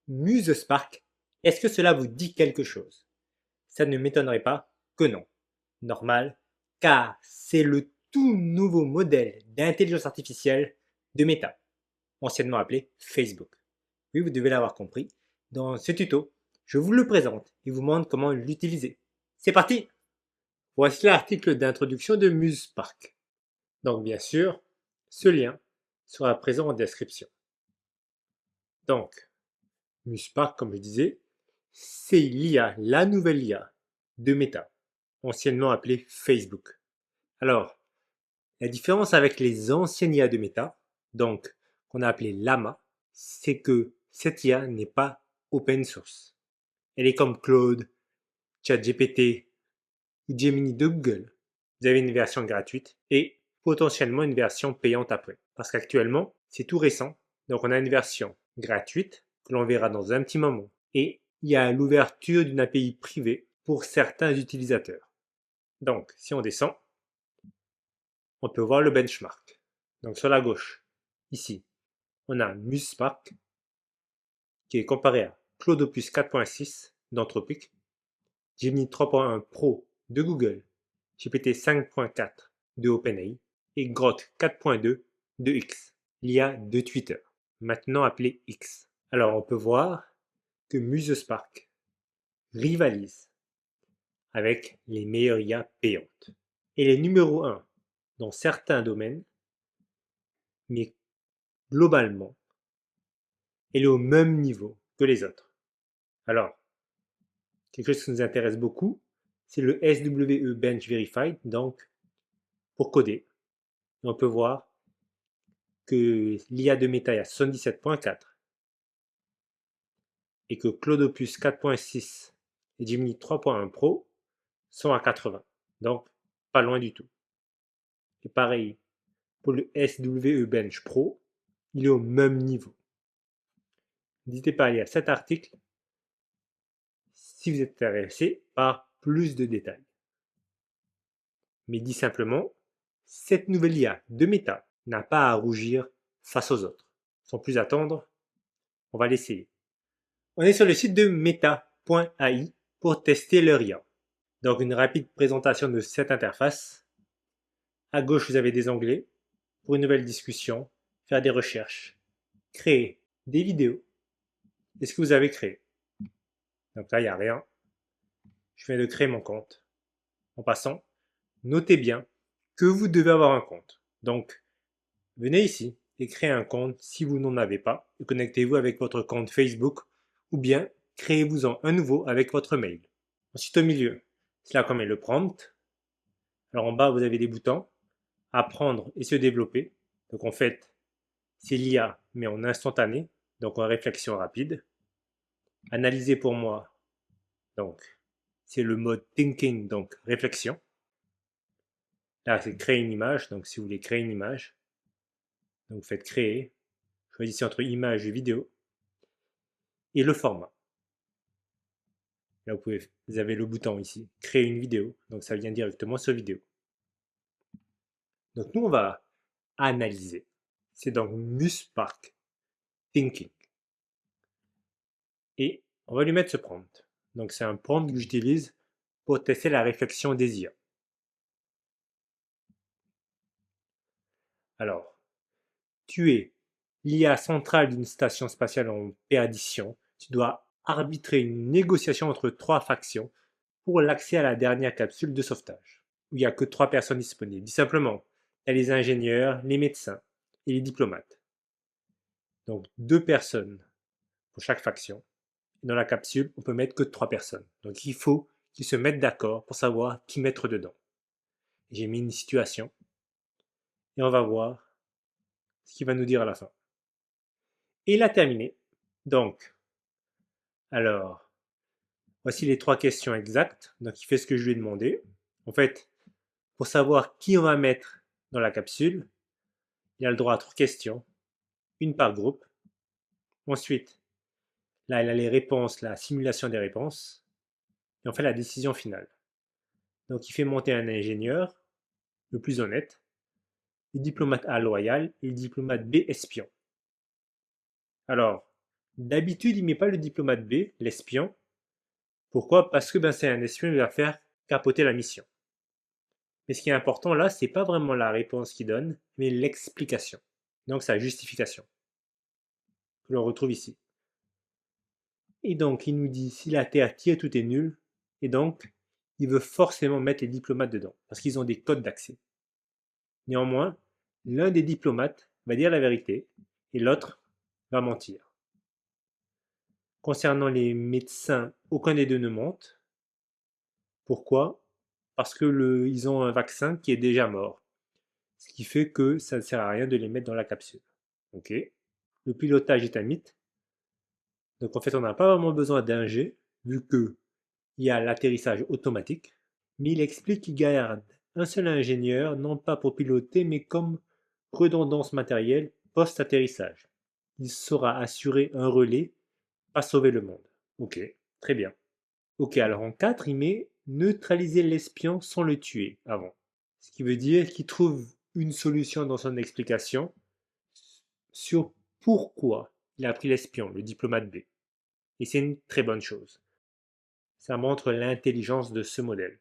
Muse Spark, est-ce que cela vous dit quelque chose? Ça ne m'étonnerait pas que non. Normal, car c'est le tout nouveau modèle d'intelligence artificielle de Meta, anciennement appelé Facebook. Oui, vous devez l'avoir compris. Dans ce tuto, je vous le présente et vous montre comment l'utiliser. C'est parti! Voici l'article d'introduction de Muse Spark. Donc bien sûr, ce lien sera présent en description. Donc, MuseSpark, comme je disais, c'est l'IA, la nouvelle IA de Meta, anciennement appelée Facebook. Alors, la différence avec les anciennes IA de Meta, donc qu'on a appelé Llama, c'est que cette IA n'est pas open source. Elle est comme Claude, ChatGPT ou Gemini de Google. Vous avez une version gratuite et potentiellement une version payante après. Parce qu'actuellement, c'est tout récent. Donc on a une version gratuite que l'on verra dans un petit moment. Et il y a l'ouverture d'une API privée pour certains utilisateurs. Donc si on descend, on peut voir le benchmark. Donc sur la gauche, ici, on a MuseSpark qui est comparé à Claude Opus 4.6 d'Anthropic, Gemini 3.1 Pro de Google, GPT 5.4 de OpenAI et Grok 4.2 de X, l'IA de Twitter, maintenant appelée X. Alors on peut voir que MuseSpark rivalise avec les meilleures IA payantes. Elle est numéro 1 dans certains domaines, mais globalement, elle est au même niveau que les autres. Alors, quelque chose qui nous intéresse beaucoup, c'est le SWE Bench Verified, donc pour coder. On peut voir que l'IA de Meta est à 77.4 et que Claude Opus 4.6 et Gemini 3.1 Pro sont à 80. Donc, pas loin du tout. Et pareil, pour le SWE Bench Pro, il est au même niveau. N'hésitez pas à lire cet article si vous êtes intéressé par plus de détails. Mais dit simplement, cette nouvelle IA de Meta n'a pas à rougir face aux autres. Sans plus attendre, on va l'essayer. On est sur le site de meta.ai pour tester leur IA. Donc une rapide présentation de cette interface. À gauche, vous avez des onglets pour une nouvelle discussion, faire des recherches, créer des vidéos. Et ce que vous avez créé. Donc là, il n'y a rien. Je viens de créer mon compte. En passant, notez bien que vous devez avoir un compte. Donc, venez ici et créez un compte si vous n'en avez pas et connectez-vous avec votre compte Facebook ou bien créez-vous-en un nouveau avec votre mail. Ensuite, au milieu, c'est là qu'on met le prompt. Alors en bas, vous avez des boutons apprendre et se développer. Donc en fait, c'est l'IA mais en instantané, donc en réflexion rapide. Analyser pour moi, donc c'est le mode thinking, donc réflexion. Là, c'est créer une image, donc si vous voulez créer une image, donc vous faites créer, choisissez entre image et vidéo, et le format. Là, vous avez le bouton ici, créer une vidéo, donc ça vient directement sur vidéo. Donc nous, on va analyser. C'est donc MuseSpark Thinking. Et on va lui mettre ce prompt. Donc c'est un prompt que j'utilise pour tester la réflexion des IA. Alors, tu es l'IA centrale d'une station spatiale en perdition. Tu dois arbitrer une négociation entre trois factions pour l'accès à la dernière capsule de sauvetage, où il n'y a que 3 personnes disponibles. Dis simplement, il y a les ingénieurs, les médecins et les diplomates. Donc 2 personnes pour chaque faction. Dans la capsule, on peut mettre que 3 personnes. Donc il faut qu'ils se mettent d'accord pour savoir qui mettre dedans. J'ai mis une situation et on va voir ce qu'il va nous dire à la fin. Et il a terminé. Donc, alors, voici les 3 questions exactes. Donc il fait ce que je lui ai demandé. En fait, pour savoir qui on va mettre dans la capsule, il a le droit à 3 questions, une par groupe. Ensuite, là, il a les réponses, la simulation des réponses. Et on fait la décision finale. Donc il fait monter un ingénieur, le plus honnête, le diplomate A loyal et le diplomate B espion. Alors, D'habitude, il ne met pas le diplomate B, l'espion. Pourquoi? Parce que c'est un espion qui va faire capoter la mission. Mais ce qui est important là, c'est pas vraiment la réponse qu'il donne, mais l'explication. Donc sa justification, que l'on retrouve ici. Et donc, il nous dit, si la Terre tire, tout est nul. Et donc, il veut forcément mettre les diplomates dedans, parce qu'ils ont des codes d'accès. Néanmoins, l'un des diplomates va dire la vérité, et l'autre va mentir. Concernant les médecins, aucun des deux ne monte. Pourquoi? Parce que ils ont un vaccin qui est déjà mort. Ce qui fait que ça ne sert à rien de les mettre dans la capsule. Ok. Le pilotage est un mythe. Donc en fait, on n'a pas vraiment besoin d'un G, vu qu'il y a l'atterrissage automatique. Mais il explique qu'il garde un seul ingénieur, non pas pour piloter, mais comme redondance matérielle post-atterrissage. Il saura assurer un relais, pas sauver le monde. Ok, très bien. Ok, alors en 4, il met neutraliser l'espion sans le tuer avant. Ce qui veut dire qu'il trouve une solution dans son explication sur pourquoi il a pris l'espion, le diplomate B. Et c'est une très bonne chose. Ça montre l'intelligence de ce modèle.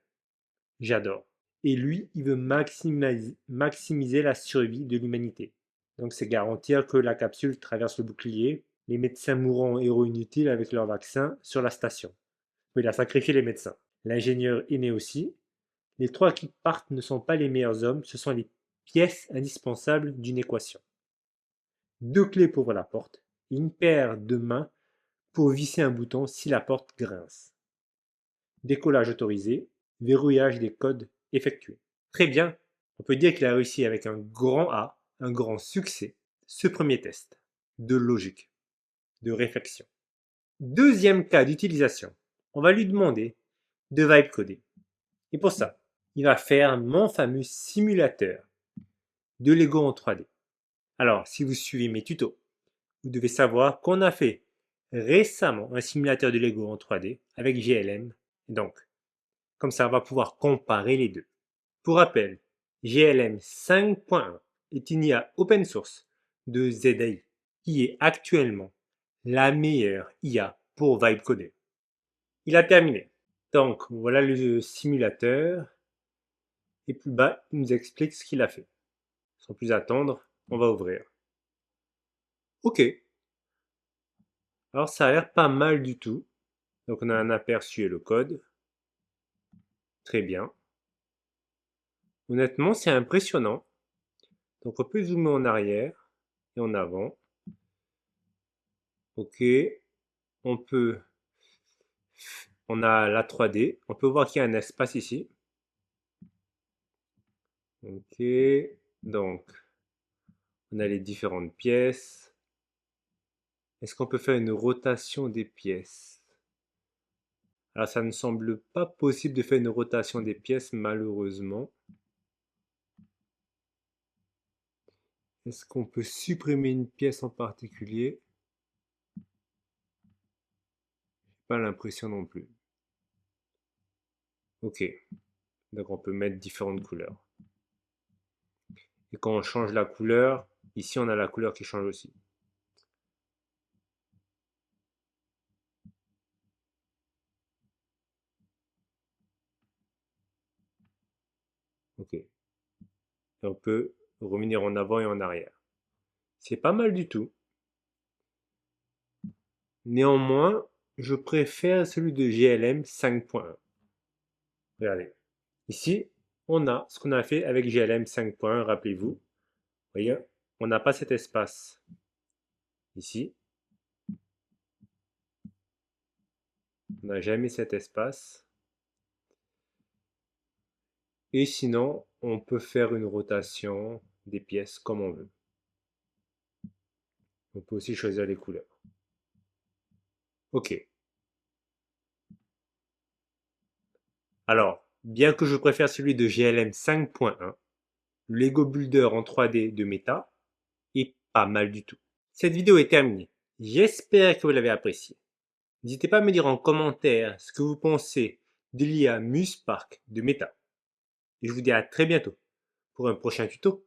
J'adore. Et lui, il veut maximiser la survie de l'humanité. Donc c'est garantir que la capsule traverse le bouclier, les médecins mourront héros inutiles avec leur vaccin sur la station. Il a sacrifié les médecins. L'ingénieur est né aussi. Les 3 qui partent ne sont pas les meilleurs hommes, ce sont les pièces indispensables d'une équation. 2 clés pour ouvrir la porte et une paire de mains pour visser un bouton si la porte grince. Décollage autorisé, verrouillage des codes effectué. Très bien, on peut dire qu'il a réussi avec un grand A, un grand succès, ce premier test de logique, de réflexion. Deuxième cas d'utilisation, on va lui demander de vibe coder. Et pour ça, il va faire mon fameux simulateur de Lego en 3D. Alors, si vous suivez mes tutos, vous devez savoir qu'on a fait récemment un simulateur de Lego en 3D avec GLM. Donc, comme ça, on va pouvoir comparer les deux. Pour rappel, GLM 5.1 est une IA open source de ZAI qui est actuellement la meilleure IA pour vibe coder. Il a terminé. Donc, voilà le simulateur. Et plus bas, il nous explique ce qu'il a fait. Sans plus attendre, on va ouvrir. Ok. Alors ça a l'air pas mal du tout. Donc on a un aperçu et le code. Très bien. Honnêtement, c'est impressionnant. Donc on peut zoomer en arrière et en avant. Ok. On a la 3D. On peut voir qu'il y a un espace ici. Ok. Donc, on a les différentes pièces. Est-ce qu'on peut faire une rotation des pièces? Alors ça ne semble pas possible de faire une rotation des pièces malheureusement. Est-ce qu'on peut supprimer une pièce en particulier? Pas l'impression non plus. Ok, donc on peut mettre différentes couleurs. Et quand on change la couleur, ici on a la couleur qui change aussi. Ok, et on peut revenir en avant et en arrière. C'est pas mal du tout. Néanmoins, je préfère celui de GLM 5.1. Regardez, ici on a ce qu'on a fait avec GLM 5.1, rappelez-vous. Voyez, on n'a pas cet espace ici. On n'a jamais cet espace. Et sinon, on peut faire une rotation des pièces comme on veut. On peut aussi choisir les couleurs. Ok. Alors, bien que je préfère celui de GLM 5.1, le Lego Builder en 3D de Meta est pas mal du tout. Cette vidéo est terminée. J'espère que vous l'avez appréciée. N'hésitez pas à me dire en commentaire ce que vous pensez de l'IA MuseSpark de Meta. Et je vous dis à très bientôt pour un prochain tuto.